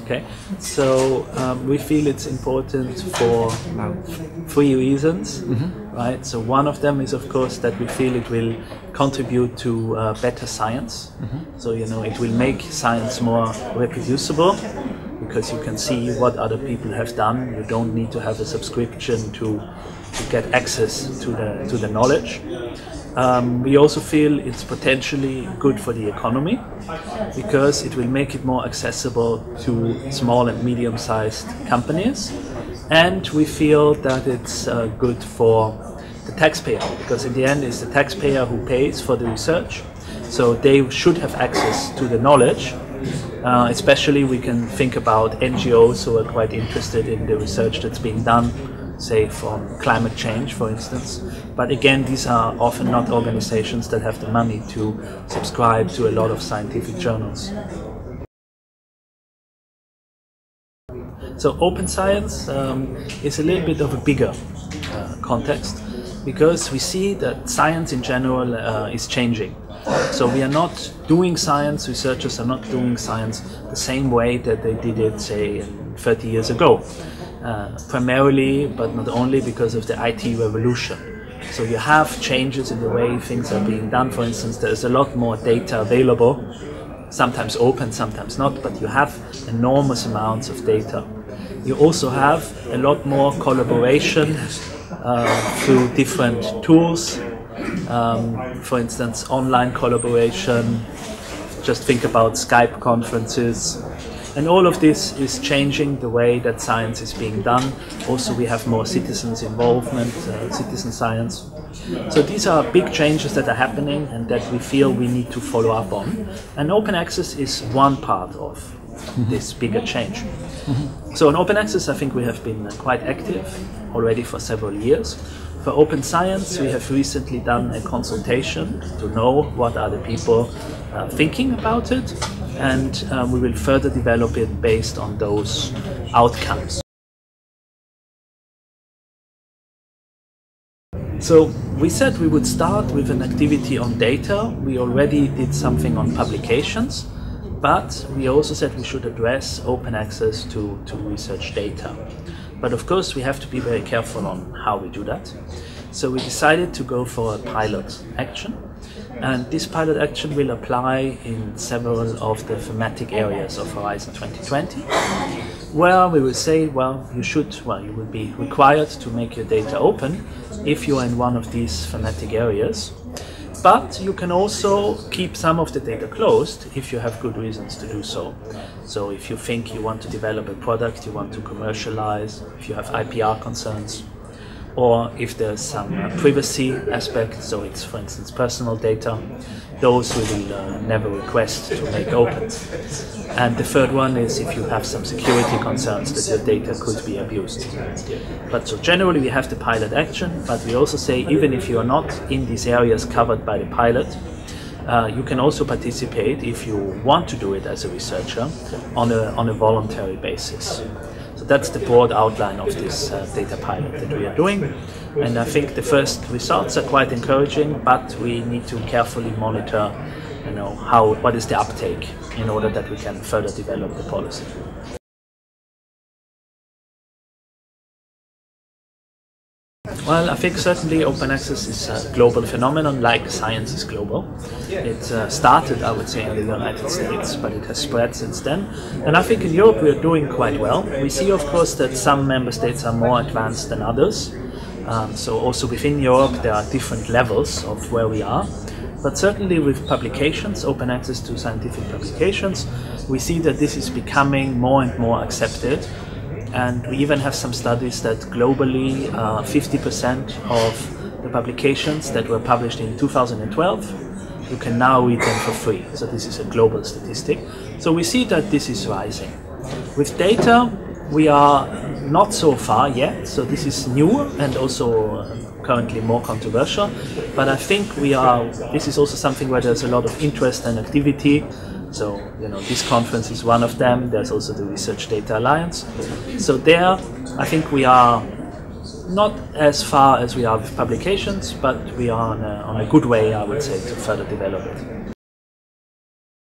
Okay, so we feel it's important for three reasons, right? So one of them is, of course, that we feel it will contribute to better science. So, you know, it will make science more reproducible because you can see what other people have done. You don't need to have a subscription to get access to the knowledge. We also feel it's potentially good for the economy because it will make it more accessible to small and medium-sized companies, and we feel that it's good for the taxpayer because in the end it's the taxpayer who pays for the research, so they should have access to the knowledge. Especially we can think about NGOs who are quite interested in the research that's being done, say from climate change, for instance. But again, these are often not organizations that have the money to subscribe to a lot of scientific journals. So open science is a little bit of a bigger context because we see that science in general is changing. So we are not doing science, researchers are not doing science the same way that they did it, say, 30 years ago. Primarily, but not only, because of the IT revolution. So you have changes in the way things are being done. For instance, there's a lot more data available, sometimes open, sometimes not, but you have enormous amounts of data. You also have a lot more collaboration through different tools. For instance, online collaboration, just think about Skype conferences. And all of this is changing the way that science is being done. Also, we have more citizens' involvement, citizen science. So these are big changes that are happening and that we feel we need to follow up on. And open access is one part of this bigger change. So in open access, I think we have been quite active already for several years. For open science, we have recently done a consultation to know what are the people thinking about it, and we will further develop it based on those outcomes. So we said we would start with an activity on data. We already did something on publications, but we also said we should address open access to research data. But of course, we have to be very careful on how we do that. So we decided to go for a pilot action. And this pilot action will apply in several of the thematic areas of Horizon 2020, where we will say, well, you will be required to make your data open if you are in one of these thematic areas. But you can also keep some of the data closed if you have good reasons to do so. So if you think you want to develop a product, you want to commercialize, if you have IPR concerns, or if there's some privacy aspect, so it's, for instance, personal data, those we will never request to make open. And the third one is if you have some security concerns that your data could be abused. But so generally we have the pilot action, but we also say even if you are not in these areas covered by the pilot, you can also participate if you want to do it as a researcher on a voluntary basis. So that's the broad outline of this data pilot that we are doing. And I think the first results are quite encouraging, but we need to carefully monitor, what is the uptake in order that we can further develop the policy. Well, I think certainly open access is a global phenomenon, like science is global. It started, I would say, in the United States, but it has spread since then. And I think in Europe we are doing quite well. We see, of course, that some member states are more advanced than others. So also within Europe there are different levels of where we are. But certainly with publications, open access to scientific publications, we see that this is becoming more and more accepted. And we even have some studies that globally 50% of the publications that were published in 2012, you can now read them for free. So this is a global statistic. So we see that this is rising. With data, we are not so far yet. So this is new and also currently more controversial. But I think this is also something where there's a lot of interest and activity. So, this conference is one of them. There's also the Research Data Alliance. So there, I think we are not as far as we are with publications, but we are on a good way, I would say, to further develop it.